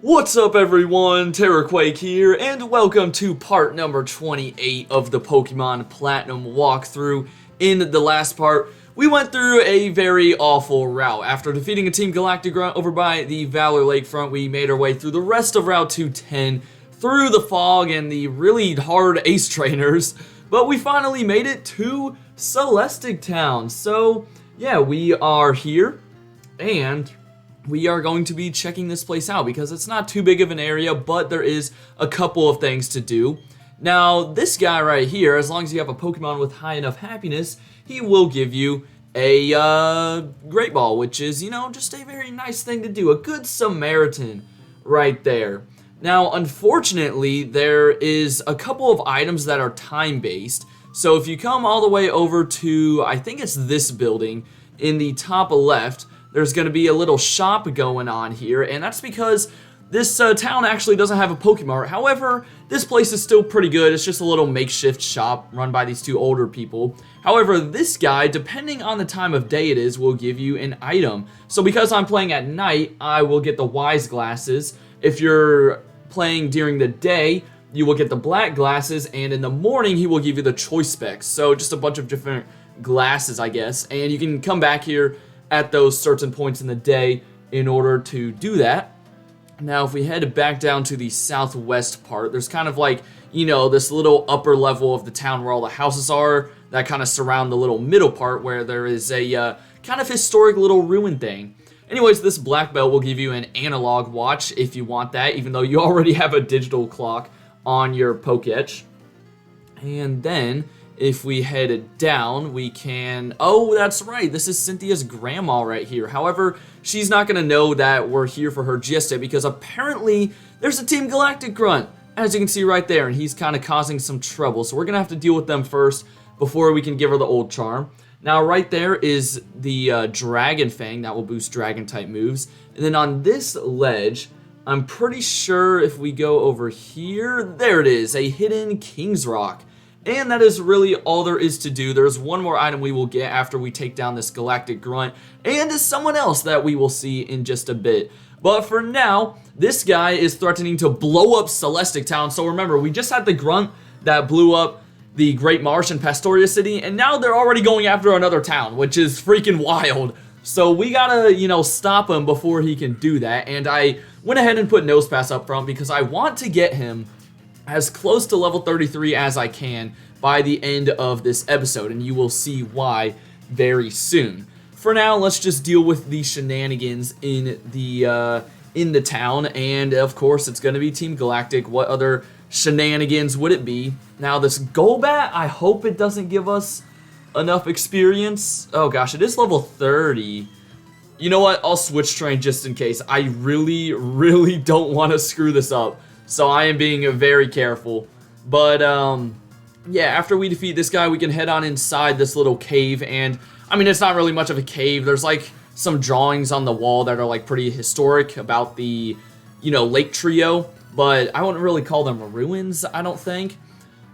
What's up everyone, Terraquake here, and welcome to part number 28 of the Pokemon Platinum walkthrough. In the last part, we went through a very awful route. After defeating a Team Galactic over by the Valor Lakefront, we made our way through the rest of Route 210, through the fog and the really hard ace trainers, but we finally made it to Celestic Town. So, yeah, we are here, and we are going to be checking this place out because it's not too big of an area, but there is a couple of things to do. Now, this guy right here, as long as you have a Pokemon with high enough happiness, he will give you a Great Ball, which is, you know, just a very nice thing to do. A good Samaritan right there. Now, unfortunately, there is a couple of items that are time-based. So if you come all the way over to, I think it's this building, in the top left, there's going to be a little shop going on here, and that's because this town actually doesn't have a Pokemart. However, this place is still pretty good. It's just a little makeshift shop run by these two older people. However, this guy, depending on the time of day it is, will give you an item. So because I'm playing at night, I will get the Wise Glasses. If you're playing during the day, you will get the Black Glasses, and in the morning, he will give you the Choice Specs. So just a bunch of different glasses, I guess, and you can come back here at those certain points in the day in order to do that. Now, if we head back down to the southwest part, there's kind of like, you know, this little upper level of the town where all the houses are that kind of surround the little middle part where there is a kind of historic little ruin thing. Anyways, this black belt will give you an analog watch if you want that, even though you already have a digital clock on your Pokédex. And then if we head down, we can... Oh, that's right. This is Cynthia's grandma right here. However, she's not going to know that we're here for her just yet because apparently there's a Team Galactic grunt, as you can see right there, and he's kind of causing some trouble. So we're going to have to deal with them first before we can give her the old charm. Now, right there is the Dragon Fang. That will boost Dragon-type moves. And then on this ledge, I'm pretty sure if we go over here, there it is, a hidden King's Rock. And that is really all there is to do. There's one more item we will get after we take down this Galactic Grunt, and someone else that we will see in just a bit. But for now, this guy is threatening to blow up Celestic Town. So remember, we just had the Grunt that blew up the Great Marsh in Pastoria City, and now they're already going after another town, which is freaking wild. So we gotta, you know, stop him before he can do that. And I went ahead and put Nosepass up front because I want to get him as close to level 33 as I can by the end of this episode, and you will see why very soon. For now, let's just deal with the shenanigans in the town, and of course, it's going to be Team Galactic. What other shenanigans would it be? Now, this Golbat, I hope it doesn't give us enough experience. Oh gosh, it is level 30. You know what? I'll switch train just in case. I really don't want to screw this up. So I am being very careful. But, yeah, after we defeat this guy, we can head on inside this little cave. And, I mean, it's not really much of a cave. There's, like, some drawings on the wall that are, like, pretty historic about the, you know, lake trio. But I wouldn't really call them ruins, I don't think.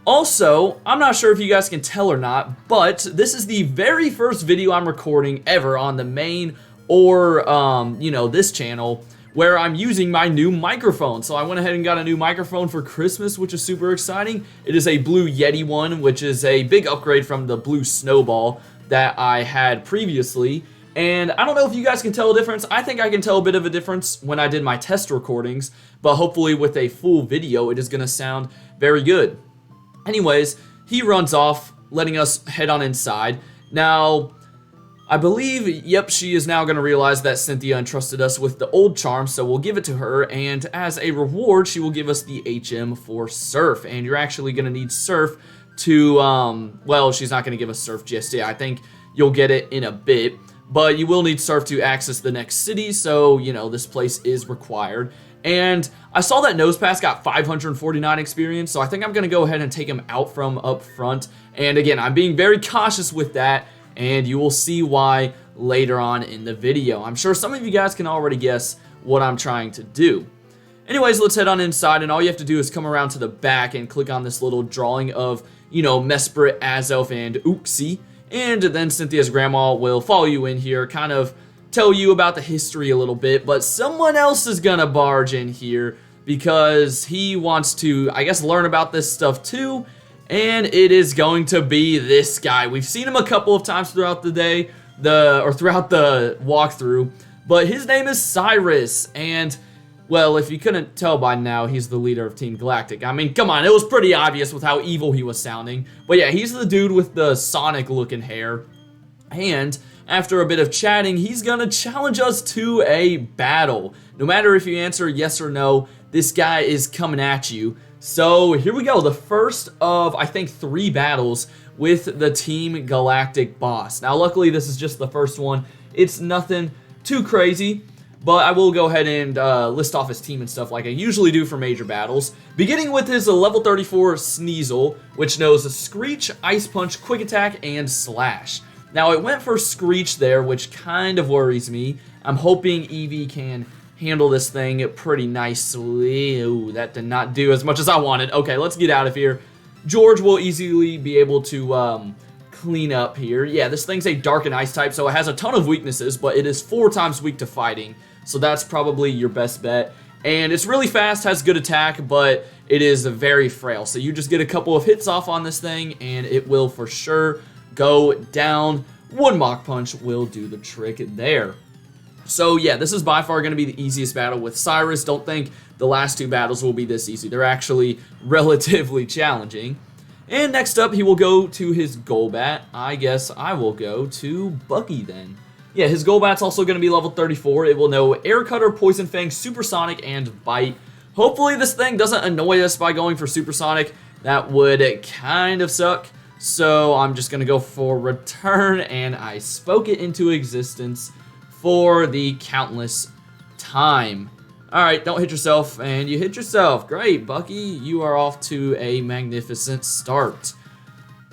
Also, I'm not sure if you guys can tell or not, but this is the very first video I'm recording ever on the main or, you know, this channel, where I'm using my new microphone. So I went ahead and got a new microphone for Christmas, which is super exciting. It is a Blue Yeti one, which is a big upgrade from the Blue Snowball that I had previously. And I don't know if you guys can tell a difference. I think I can tell a bit of a difference when I did my test recordings, but hopefully with a full video, it is gonna sound very good. Anyways, he runs off, letting us head on inside. Now, I believe, yep, she is now going to realize that Cynthia entrusted us with the old charm, so we'll give it to her, and as a reward, she will give us the HM for Surf, and you're actually going to need Surf to, well, she's not going to give us Surf just yet. I think you'll get it in a bit, but you will need Surf to access the next city, so, you know, this place is required. And I saw that Nosepass got 549 experience, so I think I'm going to go ahead and take him out from up front, and again, I'm being very cautious with that, and you will see why later on in the video. I'm sure some of you guys can already guess what I'm trying to do. Anyways, let's head on inside, and all you have to do is come around to the back and click on this little drawing of, you know, Mesprit, Azelf, and Uxie, and then Cynthia's grandma will follow you in here, kind of tell you about the history a little bit, but someone else is gonna barge in here because he wants to, I guess, learn about this stuff too, and it is going to be this guy. We've seen him a couple of times throughout the day, throughout the walkthrough, but his name is Cyrus, and well, if you couldn't tell by now, he's the leader of Team Galactic. I mean, come on, it was pretty obvious with how evil he was sounding. But yeah, he's the dude with the Sonic-looking hair. And after a bit of chatting, he's gonna challenge us to a battle. No matter if you answer yes or no, this guy is coming at you. So here we go, the first of, I think, 3 battles with the Team Galactic boss. Now, luckily, this is just the first one. It's nothing too crazy. But I will go ahead and list off his team and stuff like I usually do for major battles. Beginning with his level 34 Sneasel, which knows Screech, Ice Punch, Quick Attack, and Slash. Now, it went for Screech there, which kind of worries me. I'm hoping Eevee can handle this thing pretty nicely. Ooh, that did not do as much as I wanted. Okay, let's get out of here. George will easily be able to clean up here. Yeah, this thing's a Dark and Ice type, so it has a ton of weaknesses, but it is 4 times weak to fighting. So that's probably your best bet. And it's really fast, has good attack, but it is very frail. So you just get a couple of hits off on this thing, and it will for sure go down. 1 Mach Punch will do the trick there. So yeah, this is by far going to be the easiest battle with Cyrus. Don't think the last 2 battles will be this easy. They're actually relatively challenging. And next up, he will go to his Golbat. I guess I will go to Bucky then. Yeah, his Golbat's also going to be level 34. It will know Air Cutter, Poison Fang, Supersonic, and Bite. Hopefully this thing doesn't annoy us by going for Supersonic. That would kind of suck. So I'm just going to go for Return, and I spoke it into existence for the countless time. Alright, don't hit yourself, and you hit yourself. Great, Bucky, you are off to a magnificent start.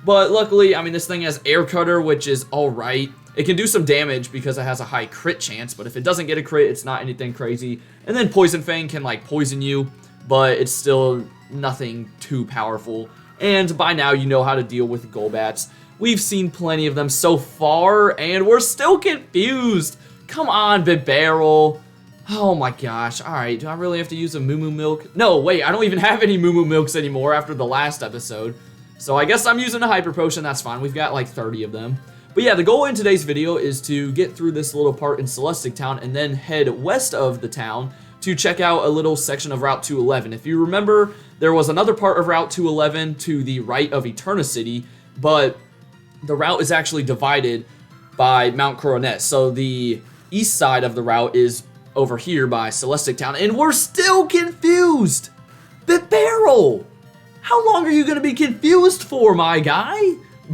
But luckily, I mean, this thing has Air Cutter, which is alright. It can do some damage because it has a high crit chance, but if it doesn't get a crit, it's not anything crazy. And then Poison Fang can, like, poison you, but it's still nothing too powerful. And by now, you know how to deal with Golbats. We've seen plenty of them so far, and we're still confused. Come on, Bibarel. Oh my gosh. Alright, do I really have to use a Moo Moo Milk? No, wait, I don't even have any Moo Moo Milks anymore after the last episode. So I guess I'm using a Hyper Potion, that's fine. We've got like 30 of them. But yeah, the goal in today's video is to get through this little part in Celestic Town and then head west of the town to check out a little section of Route 211. If you remember, there was another part of Route 211 to the right of Eternicity, but the route is actually divided by Mount Coronet. So the east side of the route is over here by Celestic Town, and we're still confused! Bibarel! How long are you gonna be confused for, my guy?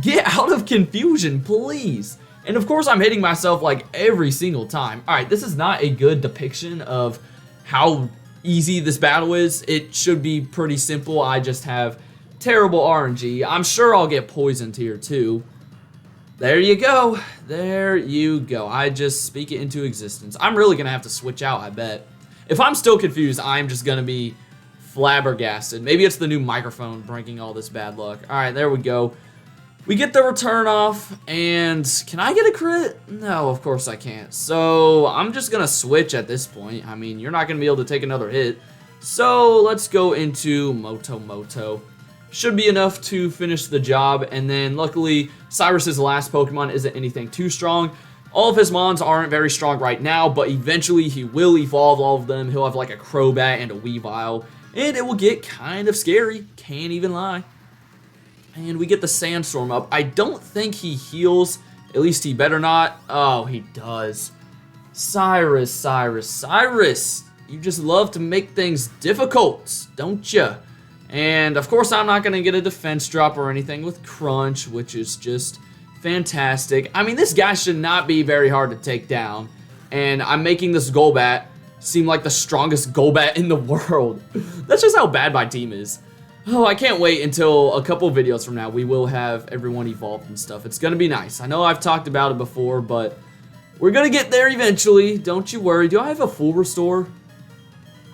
Get out of confusion, please. And of course, I'm hitting myself like every single time. Alright, this is not a good depiction of how easy this battle is. It should be pretty simple. I just have terrible RNG. I'm sure I'll get poisoned here too. There you go. There you go. I just speak it into existence. I'm really gonna have to switch out, I bet. If I'm still confused, I'm just gonna be flabbergasted. Maybe it's the new microphone bringing all this bad luck. Alright, there we go. We get the return off, and can I get a crit? No, of course I can't. So I'm just gonna switch at this point. I mean, you're not gonna be able to take another hit. So let's go into Moto. Should be enough to finish the job, and then luckily Cyrus's last Pokemon isn't anything too strong. All of his Mons aren't very strong right now, but eventually he will evolve all of them. He'll have like a Crobat and a Weavile, and it will get kind of scary, can't even lie. And we get the Sandstorm up. I don't think he heals, at least he better not. Oh, he does. Cyrus, you just love to make things difficult, don't you? And of course, I'm not going to get a defense drop or anything with Crunch, which is just fantastic. I mean, this guy should not be very hard to take down. And I'm making this Golbat seem like the strongest Golbat in the world. That's just how bad my team is. Oh, I can't wait until a couple videos from now. We will have everyone evolved and stuff. It's going to be nice. I know I've talked about it before, but we're going to get there eventually. Don't you worry. Do I have a full restore?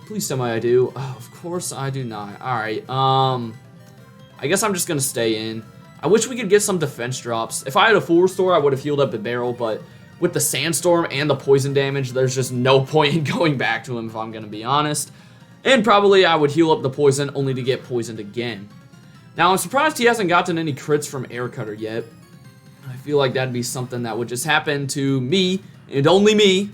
Please tell me I do. Oh, of course I do not. Alright, I guess I'm just gonna stay in. I wish we could get some defense drops. If I had a full restore, I would have healed up Bibarel, but with the sandstorm and the poison damage, there's just no point in going back to him if I'm going to be honest. And probably I would heal up the poison only to get poisoned again. Now, I'm surprised he hasn't gotten any crits from Air Cutter yet. I feel like that'd be something that would just happen to me, and only me.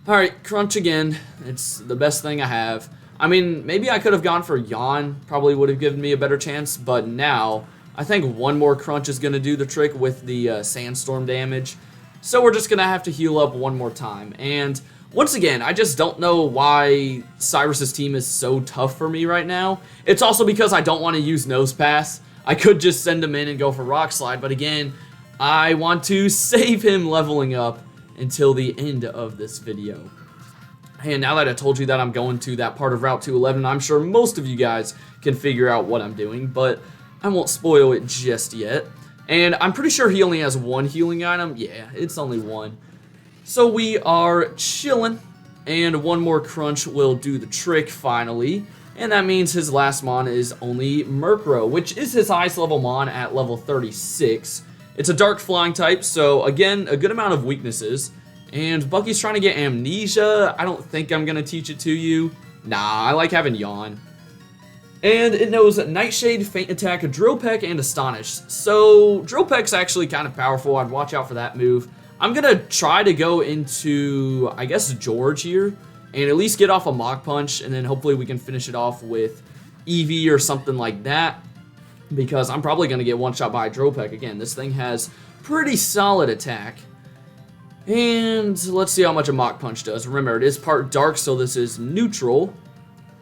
Alright, Crunch again. It's the best thing I have. I mean, maybe I could have gone for Yawn. Probably would have given me a better chance, but now, I think one more Crunch is going to do the trick with the Sandstorm damage. So we're just going to have to heal up one more time. And once again, I just don't know why Cyrus's team is so tough for me right now. It's also because I don't want to use Nosepass. I could just send him in and go for Rock Slide, but again, I want to save him leveling up until the end of this video. And now that I told you that I'm going to that part of Route 211, I'm sure most of you guys can figure out what I'm doing, but I won't spoil it just yet. And I'm pretty sure he only has one healing item. Yeah, it's only one. So we are chilling, and one more Crunch will do the trick finally, and that means his last mon is only Murkrow, which is his highest level mon at level 36. It's a dark flying type, so again, a good amount of weaknesses, and Bucky's trying to get Amnesia. I don't think I'm going to teach it to you. Nah, I like having Yawn. And it knows Nightshade, Faint Attack, Drill Peck, and Astonish. So Drill Peck's actually kind of powerful. I'd watch out for that move. I'm going to try to go into, I guess, George here, and at least get off a Mach Punch, and then hopefully we can finish it off with Eevee or something like that, because I'm probably going to get one-shot by Drill Peck. Again, this thing has pretty solid attack. And let's see how much a Mach Punch does. Remember, it is part dark, so this is neutral.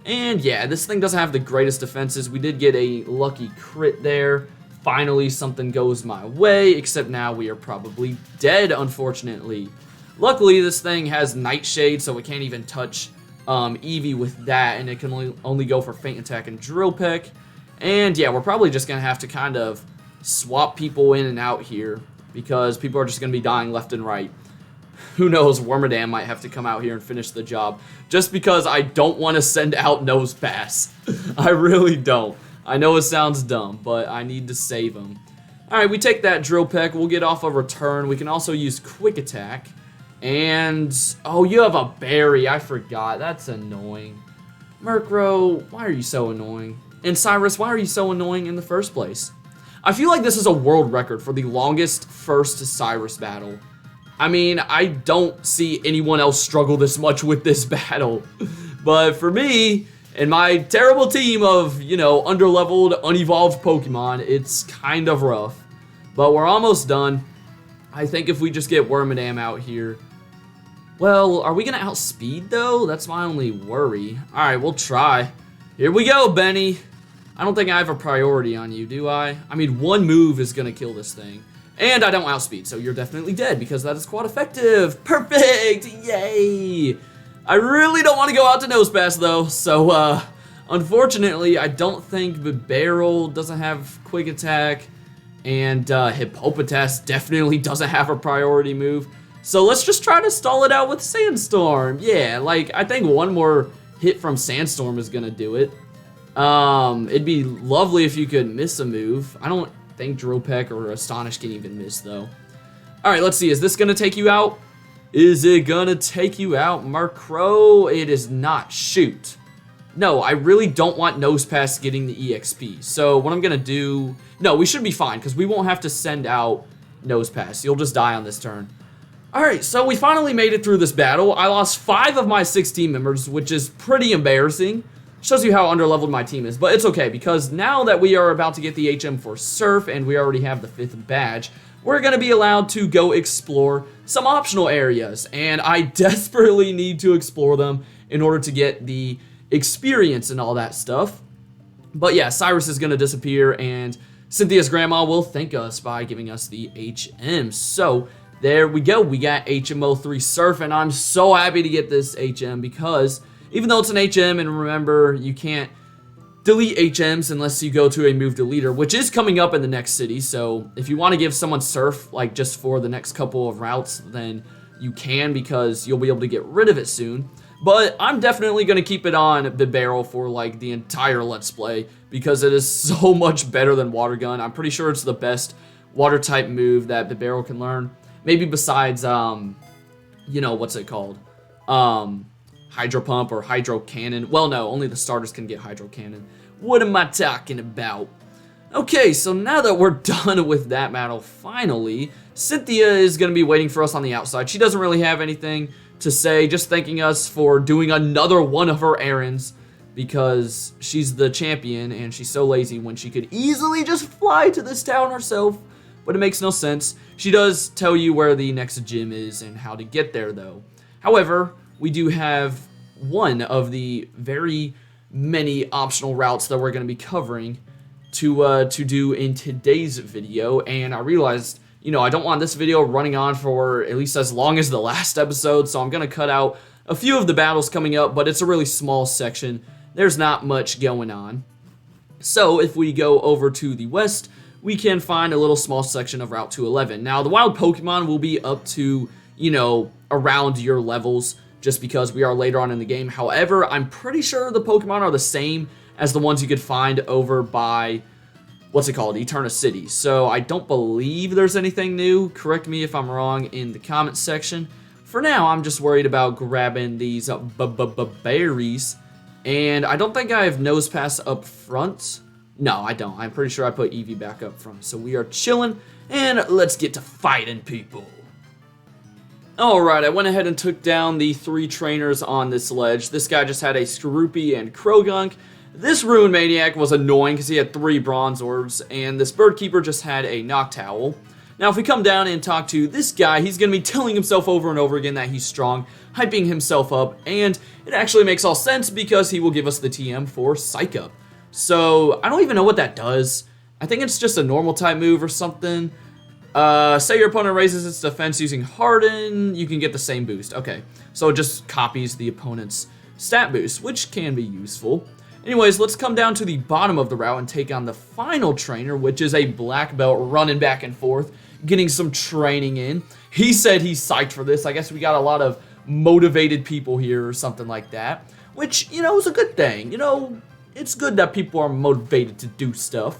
And yeah, this thing doesn't have the greatest defenses. We did get a lucky crit there. Finally, something goes my way, except now we are probably dead, unfortunately. Luckily, this thing has Nightshade, so it can't even touch Eevee with that, and it can only go for Faint Attack and Drill Peck. And yeah, we're probably just going to have to kind of swap people in and out here, because people are just going to be dying left and right. Who knows, Wormadam might have to come out here and finish the job, just because I don't want to send out Nosepass. I really don't. I know it sounds dumb, but I need to save him. Alright, we take that Drill Peck. We'll get off a return. We can also use Quick Attack. And, oh, you have a berry. I forgot. That's annoying. Murkrow, why are you so annoying? And Cyrus, why are you so annoying in the first place? I feel like this is a world record for the longest first Cyrus battle. I mean, I don't see anyone else struggle this much with this battle. But for me, and my terrible team of, you know, underleveled, unevolved Pokemon, it's kind of rough. But we're almost done. I think if we just get Wormadam out here. Well, are we going to outspeed, though? That's my only worry. Alright, we'll try. Here we go, Benny. I don't think I have a priority on you, do I? I mean, one move is going to kill this thing. And I don't outspeed, so you're definitely dead, because that is quite effective. Perfect! Yay! I really don't want to go out to Nosepass, though, so, unfortunately, I don't think Bibarel doesn't have Quick Attack, and, Hippopotas definitely doesn't have a priority move, so let's just try to stall it out with Sandstorm. Yeah, like, I think one more hit from Sandstorm is gonna do it. It'd be lovely if you could miss a move. I don't think Drill Peck or Astonish can even miss, though. Alright, let's see, is this gonna take you out? Is it gonna take you out, Murkrow? It is not. Shoot. No, I really don't want Nosepass getting the EXP. So what I'm gonna do... No, we should be fine, because we won't have to send out Nosepass. You'll just die on this turn. Alright, so we finally made it through this battle. I lost 5 of my 6 team members, which is pretty embarrassing. Shows you how underleveled my team is, but it's okay, because now that we are about to get the HM for Surf, and we already have the 5th badge, we're going to be allowed to go explore some optional areas, and I desperately need to explore them in order to get the experience and all that stuff. But yeah, Cyrus is going to disappear, and Cynthia's grandma will thank us by giving us the HM. So there we go, we got HM03 Surf, and I'm so happy to get this HM, because even though it's an HM, and remember, you can't delete HMs unless you go to a move deleter, which is coming up in the next city, so if you want to give someone Surf, like just for the next couple of routes, then you can, because you'll be able to get rid of it soon. But I'm definitely going to keep it on Bibarel for like the entire Let's Play, because it is so much better than Water Gun. I'm pretty sure it's the best water type move that Bibarel can learn. Maybe besides, you know, what's it called? Hydro Pump or Hydro Cannon. Well, no, only the starters can get Hydro Cannon. What am I talking about? Okay, so now that we're done with that battle, finally, Cynthia is going to be waiting for us on the outside. She doesn't really have anything to say, just thanking us for doing another one of her errands because she's the champion and she's so lazy when she could easily just fly to this town herself, but it makes no sense. She does tell you where the next gym is and how to get there, though. However, we do have one of the very many optional routes that we're going to be covering to do in today's video, and I realized, you know, I don't want this video running on for at least as long as the last episode, so I'm going to cut out a few of the battles coming up, but it's a really small section. There's not much going on. So if we go over to the west, we can find a little small section of Route 211. Now, the wild Pokemon will be up to, you know, around your levels, just because we are later on in the game. However, I'm pretty sure the Pokemon are the same as the ones you could find over by, what's it called, Eterna City. So I don't believe there's anything new. Correct me if I'm wrong in the comment section. For now, I'm just worried about grabbing these berries. And I don't think I have Nosepass up front. No, I don't. I'm pretty sure I put Eevee back up front. So we are chilling, and let's get to fighting people. Alright, I went ahead and took down the 3 trainers on this ledge. This guy just had a Skorupi and Krogunk. This Ruin Maniac was annoying because he had 3 Bronze Orbs, and this Bird Keeper just had a Noctowl. Now, if we come down and talk to this guy, he's going to be telling himself over and over again that he's strong, hyping himself up, and it actually makes all sense because he will give us the TM for Psych Up. So, I don't even know what that does. I think it's just a normal type move or something. Say your opponent raises its defense using Harden, you can get the same boost. Okay, so it just copies the opponent's stat boost, which can be useful. Anyways, let's come down to the bottom of the route and take on the final trainer, which is a black belt running back and forth, getting some training in. He said he's psyched for this. I guess we got a lot of motivated people here or something like that, which, you know, is a good thing. You know, it's good that people are motivated to do stuff.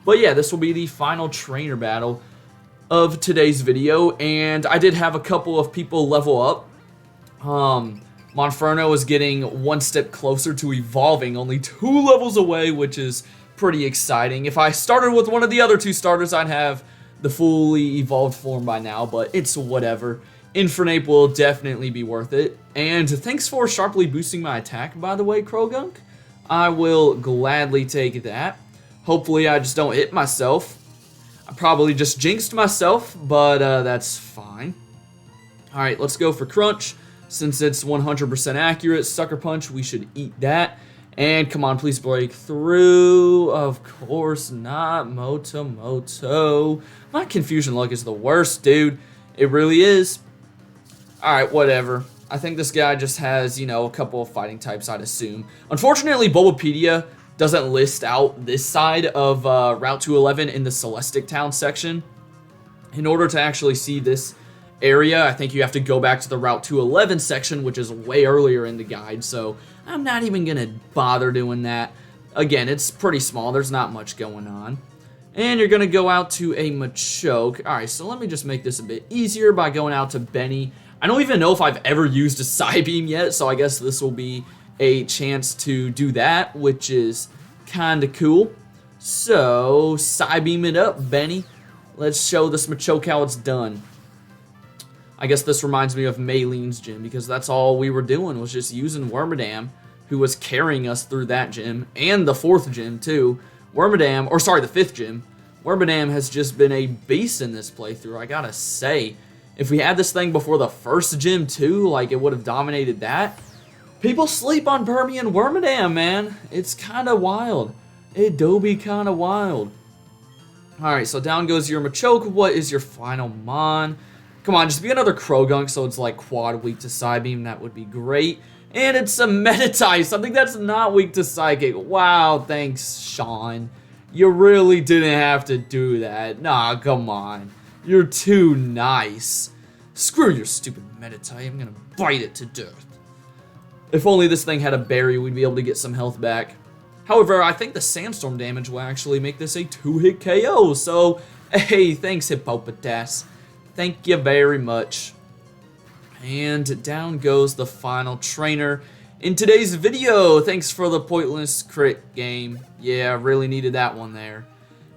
But yeah, this will be the final trainer battle of today's video, and I did have a couple of people level up. Monferno is getting one step closer to evolving, only 2 levels away, which is pretty exciting. If I started with one of the other 2 starters, I'd have the fully evolved form by now, but it's whatever. Infernape will definitely be worth it. And thanks for sharply boosting my attack, by the way, Krogunk. I will gladly take that. Hopefully I just don't hit myself. I probably just jinxed myself, but that's fine. Alright, let's go for Crunch. Since it's 100% accurate, Sucker Punch, we should eat that. And come on, please break through. Of course not, Moto. My confusion luck is the worst, dude. It really is. Alright, whatever. I think this guy just has, you know, a couple of fighting types, I'd assume. Unfortunately, Bulbapedia doesn't list out this side of Route 211 in the Celestic Town section. In order to actually see this area, I think you have to go back to the Route 211 section, which is way earlier in the guide, so I'm not even gonna bother doing that. Again, it's pretty small, there's not much going on. And you're gonna go out to a Machoke. Alright, so let me just make this a bit easier by going out to Benny. I don't even know if I've ever used a Psybeam yet, so I guess this will be a chance to do that, which is kinda cool. So, Psybeam it up, Benny. Let's show this Machoke how it's done. I guess this reminds me of Maylene's gym, because that's all we were doing, was just using Wormadam, who was carrying us through that gym, and the 4th gym, too. The 5th gym. Wormadam has just been a beast in this playthrough, I gotta say. If we had this thing before the 1st gym, too, like, it would have dominated that. People sleep on Burmy and Wormadam, man. It's kinda wild. It do be kinda wild. Alright, so down goes your Machoke. What is your final Mon? Come on, just be another Krogunk, so it's like quad weak to Psybeam. That would be great. And it's a Meditite, something that's not weak to Psychic. Wow, thanks, Sean. You really didn't have to do that. Nah, come on. You're too nice. Screw your stupid Meditite. I'm gonna bite it to death. If only this thing had a berry, we'd be able to get some health back. However, I think the Sandstorm damage will actually make this a 2-hit KO. So, hey, thanks, Hippopotas. Thank you very much. And down goes the final trainer in today's video. Thanks for the pointless crit game. Yeah, I really needed that one there.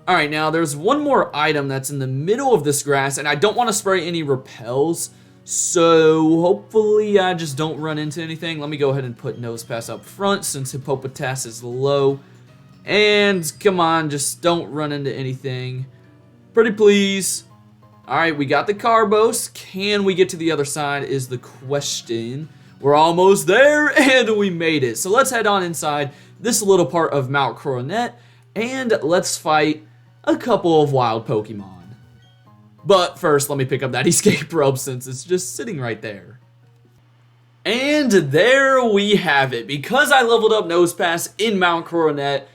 Alright, now there's one more item that's in the middle of this grass, and I don't want to spray any repels, so hopefully I just don't run into anything. Let me go ahead and put Nosepass up front since Hippopotas is low. And come on, just don't run into anything. Pretty please. Alright, we got the Carbos. Can we get to the other side is the question. We're almost there, and we made it. So let's head on inside this little part of Mount Coronet, and let's fight a couple of wild Pokemon. But first, let me pick up that escape rope since it's just sitting right there. And there we have it. Because I leveled up Nosepass in Mount Coronet,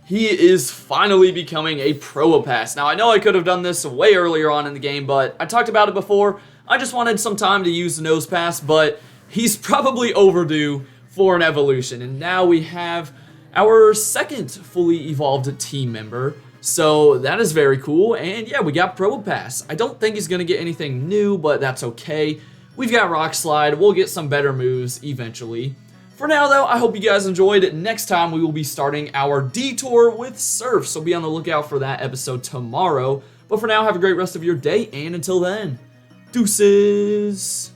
he is finally becoming a Probopass. Now, I know I could have done this way earlier on in the game, but I talked about it before. I just wanted some time to use the Nosepass, but he's probably overdue for an evolution. And now we have our second fully evolved team member. So that is very cool, and yeah, we got Probopass. I don't think he's going to get anything new, but that's okay. We've got Rock Slide. We'll get some better moves eventually. For now, though, I hope you guys enjoyed. Next time, we will be starting our detour with Surf, so be on the lookout for that episode tomorrow. But for now, have a great rest of your day, and until then, deuces!